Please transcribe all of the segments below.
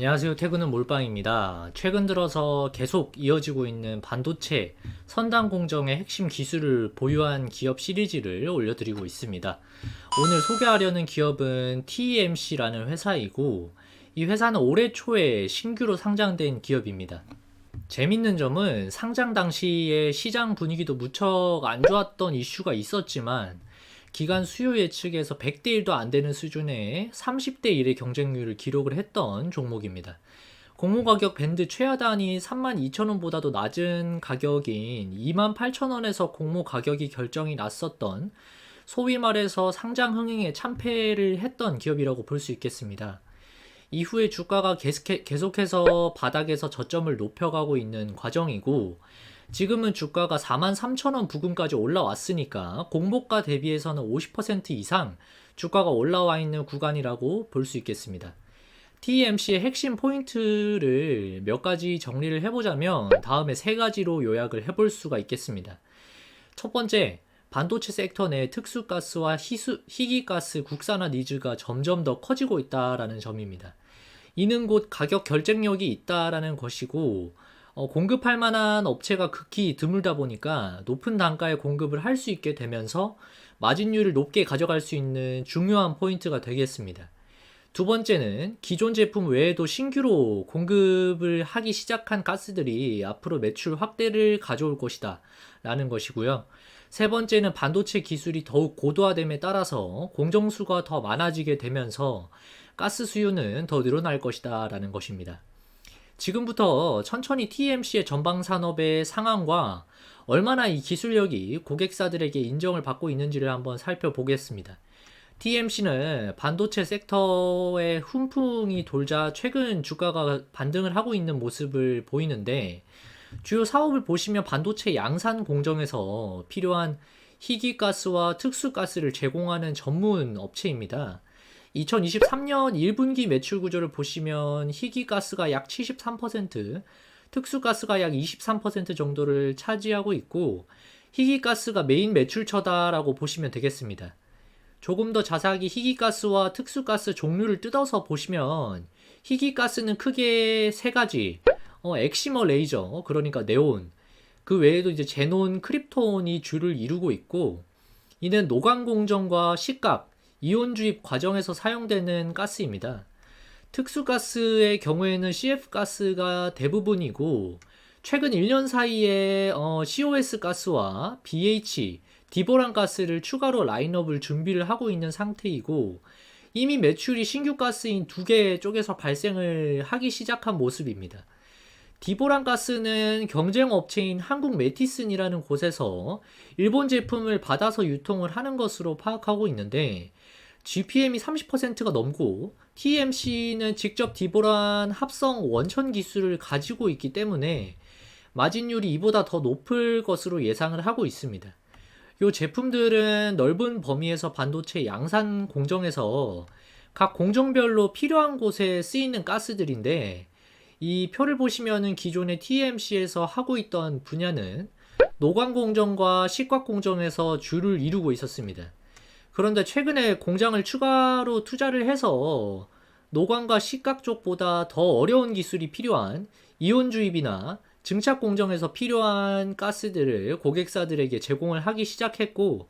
안녕하세요. 퇴근은 몰빵입니다. 최근 들어서 계속 이어지고 있는 반도체 선단 공정의 핵심 기술을 보유한 기업 시리즈를 올려드리고 있습니다. 오늘 소개하려는 기업은 TMC라는 회사이고, 이 회사는 올해 초에 신규로 상장된 기업입니다. 재밌는 점은 상장 당시에 시장 분위기도 무척 안 좋았던 이슈가 있었지만, 기간 수요 예측에서 100대 1도 안 되는 수준의 30대 1의 경쟁률을 기록을 했던 종목입니다. 공모 가격 밴드 최하단이 32,000원보다도 낮은 가격인 28,000원에서 공모 가격이 결정이 났었던, 소위 말해서 상장 흥행에 참패를 했던 기업이라고 볼 수 있겠습니다. 이후에 주가가 계속해서 바닥에서 저점을 높여가고 있는 과정이고, 지금은 주가가 43,000원 부근까지 올라왔으니까 공모가 대비해서는 50% 이상 주가가 올라와 있는 구간이라고 볼 수 있겠습니다. TMC의 핵심 포인트를 몇 가지 정리를 해보자면 다음에 세 가지로 요약을 해볼 수가 있겠습니다. 첫 번째, 반도체 섹터 내 특수가스와 희귀가스 국산화 니즈가 점점 더 커지고 있다라는 점입니다. 이는 곧 가격 결정력이 있다라는 것이고, 공급할 만한 업체가 극히 드물다 보니까 높은 단가에 공급을 할 수 있게 되면서 마진율을 높게 가져갈 수 있는 중요한 포인트가 되겠습니다. 두 번째는 기존 제품 외에도 신규로 공급을 하기 시작한 가스들이 앞으로 매출 확대를 가져올 것이다 라는 것이고요. 세 번째는 반도체 기술이 더욱 고도화됨에 따라서 공정수가 더 많아지게 되면서 가스 수요는 더 늘어날 것이다 라는 것입니다. 지금부터 천천히 TMC의 전방 산업의 상황과 얼마나 이 기술력이 고객사들에게 인정을 받고 있는지를 한번 살펴보겠습니다. TMC는 반도체 섹터의 훈풍이 돌자 최근 주가가 반등을 하고 있는 모습을 보이는데, 주요 사업을 보시면 반도체 양산 공정에서 필요한 희귀가스와 특수가스를 제공하는 전문 업체입니다. 2023년 1분기 매출 구조를 보시면 희귀가스가 약 73%, 특수가스가 약 23% 정도를 차지하고 있고, 희귀가스가 메인 매출처다라고 보시면 되겠습니다. 조금 더 자세하게 희귀가스와 특수가스 종류를 뜯어서 보시면, 희귀가스는 크게 세 가지, 엑시머 레이저, 그러니까 네온, 그 외에도 이제 제논, 크립톤이 주를 이루고 있고, 이는 노광 공정과 식각, 이온 주입 과정에서 사용되는 가스입니다. 특수가스의 경우에는 CF가스가 대부분이고, 최근 1년 사이에 COS 가스와 BH, 디보란 가스를 추가로 라인업을 준비를 하고 있는 상태이고, 이미 매출이 신규 가스인 두 개 쪽에서 발생을 하기 시작한 모습입니다. 디보란 가스는 경쟁 업체인 한국 메티슨이라는 곳에서 일본 제품을 받아서 유통을 하는 것으로 파악하고 있는데, GPM이 30%가 넘고 TMC는 직접 디보란 합성 원천 기술을 가지고 있기 때문에 마진율이 이보다 더 높을 것으로 예상을 하고 있습니다. 이 제품들은 넓은 범위에서 반도체 양산 공정에서 각 공정별로 필요한 곳에 쓰이는 가스들인데, 이 표를 보시면은 기존의 TMC에서 하고 있던 분야는 노광 공정과 식각 공정에서 주를 이루고 있었습니다. 그런데 최근에 공장을 추가로 투자를 해서 노광과 식각 쪽보다 더 어려운 기술이 필요한 이온 주입이나 증착 공정에서 필요한 가스들을 고객사들에게 제공을 하기 시작했고,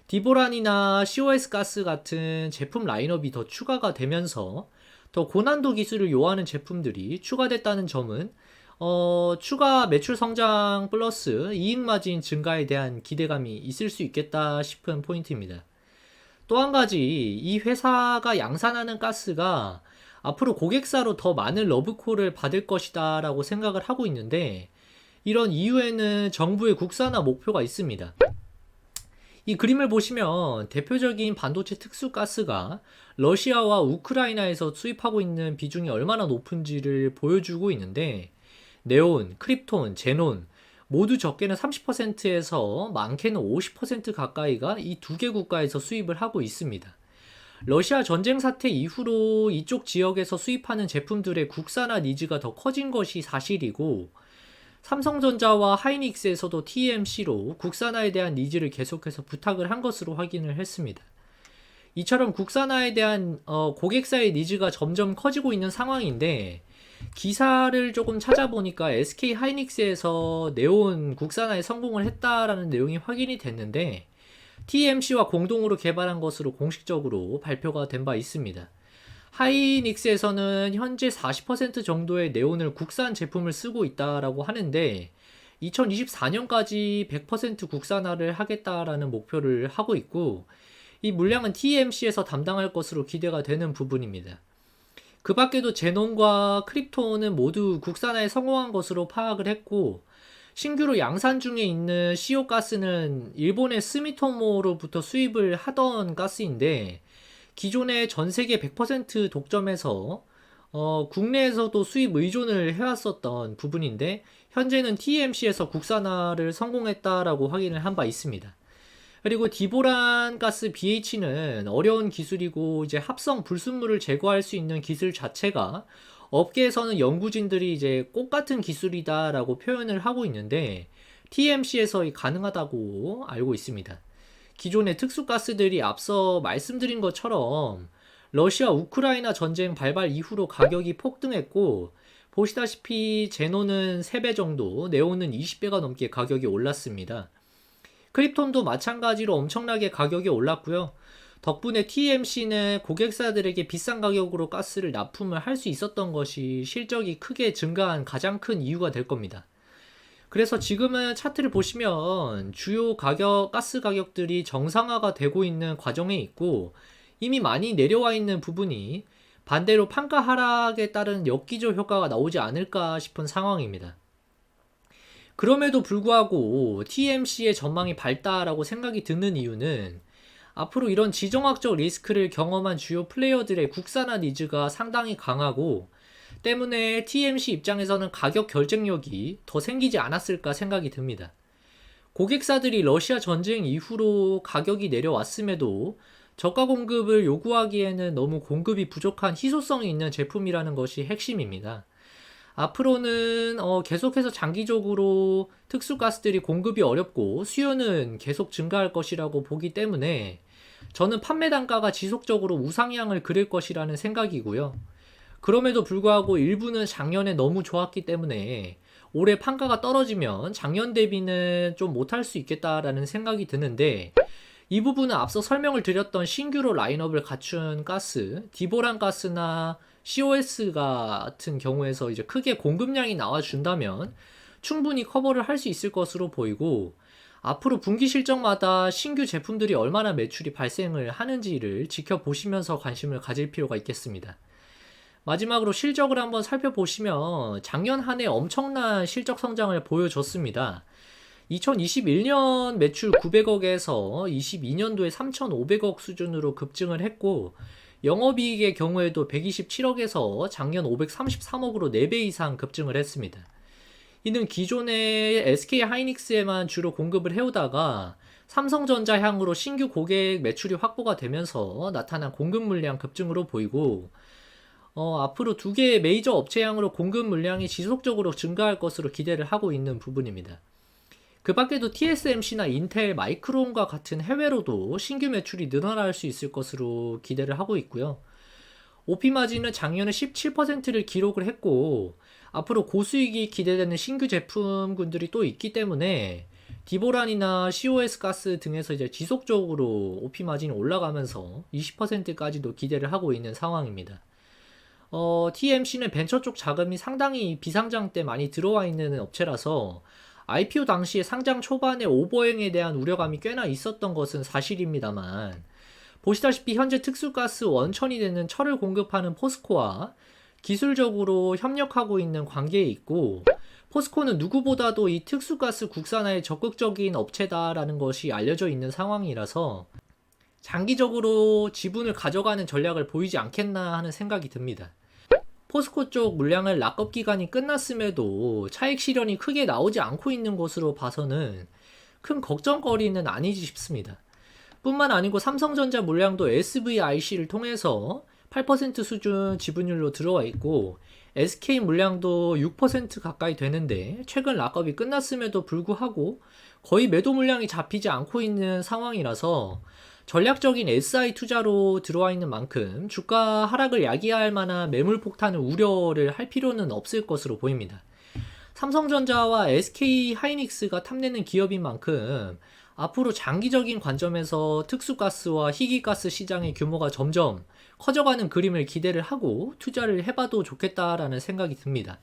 디보란이나 COS 가스 같은 제품 라인업이 더 추가가 되면서 더 고난도 기술을 요하는 제품들이 추가됐다는 점은 추가 매출 성장 플러스 이익 마진 증가에 대한 기대감이 있을 수 있겠다 싶은 포인트입니다. 또 한 가지, 이 회사가 양산하는 가스가 앞으로 고객사로 더 많은 러브콜을 받을 것이다 라고 생각을 하고 있는데, 이런 이유에는 정부의 국산화 목표가 있습니다. 이 그림을 보시면 대표적인 반도체 특수가스가 러시아와 우크라이나에서 수입하고 있는 비중이 얼마나 높은지를 보여주고 있는데, 네온, 크립톤, 제논 모두 적게는 30%에서 많게는 50% 가까이가 이 두 개 국가에서 수입을 하고 있습니다. 러시아 전쟁 사태 이후로 이쪽 지역에서 수입하는 제품들의 국산화 니즈가 더 커진 것이 사실이고, 삼성전자와 하이닉스에서도 TMC로 국산화에 대한 니즈를 계속해서 부탁을 한 것으로 확인을 했습니다. 이처럼 국산화에 대한 고객사의 니즈가 점점 커지고 있는 상황인데, 기사를 조금 찾아보니까 SK 하이닉스에서 네온 국산화에 성공을 했다라는 내용이 확인이 됐는데 TMC와 공동으로 개발한 것으로 공식적으로 발표가 된 바 있습니다. 하이닉스에서는 현재 40% 정도의 네온을 국산 제품을 쓰고 있다라고 하는데 2024년까지 100% 국산화를 하겠다라는 목표를 하고 있고 이 물량은 TMC에서 담당할 것으로 기대가 되는 부분입니다. 그 밖에도 제논과 크립톤은 모두 국산화에 성공한 것으로 파악을 했고 신규로 양산 중에 있는 시오가스는 일본의 스미토모로부터 수입을 하던 가스인데 기존에 전 세계 100% 독점에서 국내에서도 수입 의존을 해왔었던 부분인데 현재는 TMC에서 국산화를 성공했다라고 확인을 한 바 있습니다. 그리고 디보란 가스 BH는 어려운 기술이고 이제 합성 불순물을 제거할 수 있는 기술 자체가 업계에서는 연구진들이 이제 꽃 같은 기술이다라고 표현을 하고 있는데 TMC에서 가능하다고 알고 있습니다. 기존의 특수가스들이 앞서 말씀드린 것처럼 러시아 우크라이나 전쟁 발발 이후로 가격이 폭등했고 보시다시피 제논은 3배 정도, 네온은 20배가 넘게 가격이 올랐습니다. 크립톤도 마찬가지로 엄청나게 가격이 올랐고요. 덕분에 TMC는 고객사들에게 비싼 가격으로 가스를 납품을 할 수 있었던 것이 실적이 크게 증가한 가장 큰 이유가 될 겁니다. 그래서 지금은 차트를 보시면 주요 가스 가격들이 정상화가 되고 있는 과정에 있고 이미 많이 내려와 있는 부분이 반대로 판가 하락에 따른 역기조 효과가 나오지 않을까 싶은 상황입니다. 그럼에도 불구하고 TMC의 전망이 밝다라고 생각이 드는 이유는 앞으로 이런 지정학적 리스크를 경험한 주요 플레이어들의 국산화 니즈가 상당히 강하고 때문에 TMC 입장에서는 가격 결정력이 더 생기지 않았을까 생각이 듭니다. 고객사들이 러시아 전쟁 이후로 가격이 내려왔음에도 저가 공급을 요구하기에는 너무 공급이 부족한 희소성이 있는 제품이라는 것이 핵심입니다. 앞으로는 계속해서 장기적으로 특수가스들이 공급이 어렵고 수요는 계속 증가할 것이라고 보기 때문에 저는 판매 단가가 지속적으로 우상향을 그릴 것이라는 생각이고요. 그럼에도 불구하고 일부는 작년에 너무 좋았기 때문에 올해 판가가 떨어지면 작년 대비는 좀 못할 수 있겠다라는 생각이 드는데 이 부분은 앞서 설명을 드렸던 신규로 라인업을 갖춘 가스, 디보란 가스나 COS 같은 경우에서 이제 크게 공급량이 나와준다면 충분히 커버를 할 수 있을 것으로 보이고 앞으로 분기 실적마다 신규 제품들이 얼마나 매출이 발생을 하는지를 지켜보시면서 관심을 가질 필요가 있겠습니다. 마지막으로 실적을 한번 살펴보시면 작년 한 해 엄청난 실적 성장을 보여줬습니다. 2021년 매출 900억에서 22년도에 3,500억 수준으로 급증을 했고 영업이익의 경우에도 127억에서 작년 533억으로 4배 이상 급증을 했습니다. 이는 기존의 SK 하이닉스에만 주로 공급을 해오다가 삼성전자 향으로 신규 고객 매출이 확보가 되면서 나타난 공급 물량 급증으로 보이고 앞으로 2개의 메이저 업체 향으로 공급 물량이 지속적으로 증가할 것으로 기대를 하고 있는 부분입니다. 그 밖에도 TSMC나 인텔, 마이크론과 같은 해외로도 신규 매출이 늘어날 수 있을 것으로 기대를 하고 있고요. OP마진은 작년에 17%를 기록을 했고 앞으로 고수익이 기대되는 신규 제품군들이 또 있기 때문에 디보란이나 COS 가스 등에서 이제 지속적으로 OP마진이 올라가면서 20%까지도 기대를 하고 있는 상황입니다. TMC는 벤처 쪽 자금이 상당히 비상장 때 많이 들어와 있는 업체라서 IPO 당시에 상장 초반에 오버행에 대한 우려감이 꽤나 있었던 것은 사실입니다만 보시다시피 현재 특수가스 원천이 되는 철을 공급하는 포스코와 기술적으로 협력하고 있는 관계에 있고 포스코는 누구보다도 이 특수가스 국산화에 적극적인 업체다라는 것이 알려져 있는 상황이라서 장기적으로 지분을 가져가는 전략을 보이지 않겠나 하는 생각이 듭니다. 포스코 쪽 물량을 락업 기간이 끝났음에도 차익 실현이 크게 나오지 않고 있는 것으로 봐서는 큰 걱정거리는 아니지 싶습니다. 뿐만 아니고 삼성전자 물량도 SVIC를 통해서 8% 수준 지분율로 들어와 있고 SK 물량도 6% 가까이 되는데 최근 락업이 끝났음에도 불구하고 거의 매도 물량이 잡히지 않고 있는 상황이라서 전략적인 SI 투자로 들어와 있는 만큼 주가 하락을 야기할 만한 매물 폭탄을 우려를 할 필요는 없을 것으로 보입니다. 삼성전자와 SK 하이닉스가 탐내는 기업인 만큼 앞으로 장기적인 관점에서 특수가스와 희귀가스 시장의 규모가 점점 커져가는 그림을 기대를 하고 투자를 해봐도 좋겠다라는 생각이 듭니다.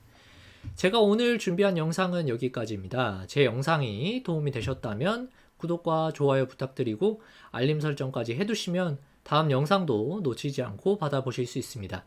제가 오늘 준비한 영상은 여기까지입니다. 제 영상이 도움이 되셨다면 구독과 좋아요 부탁드리고 알림 설정까지 해두시면 다음 영상도 놓치지 않고 받아보실 수 있습니다.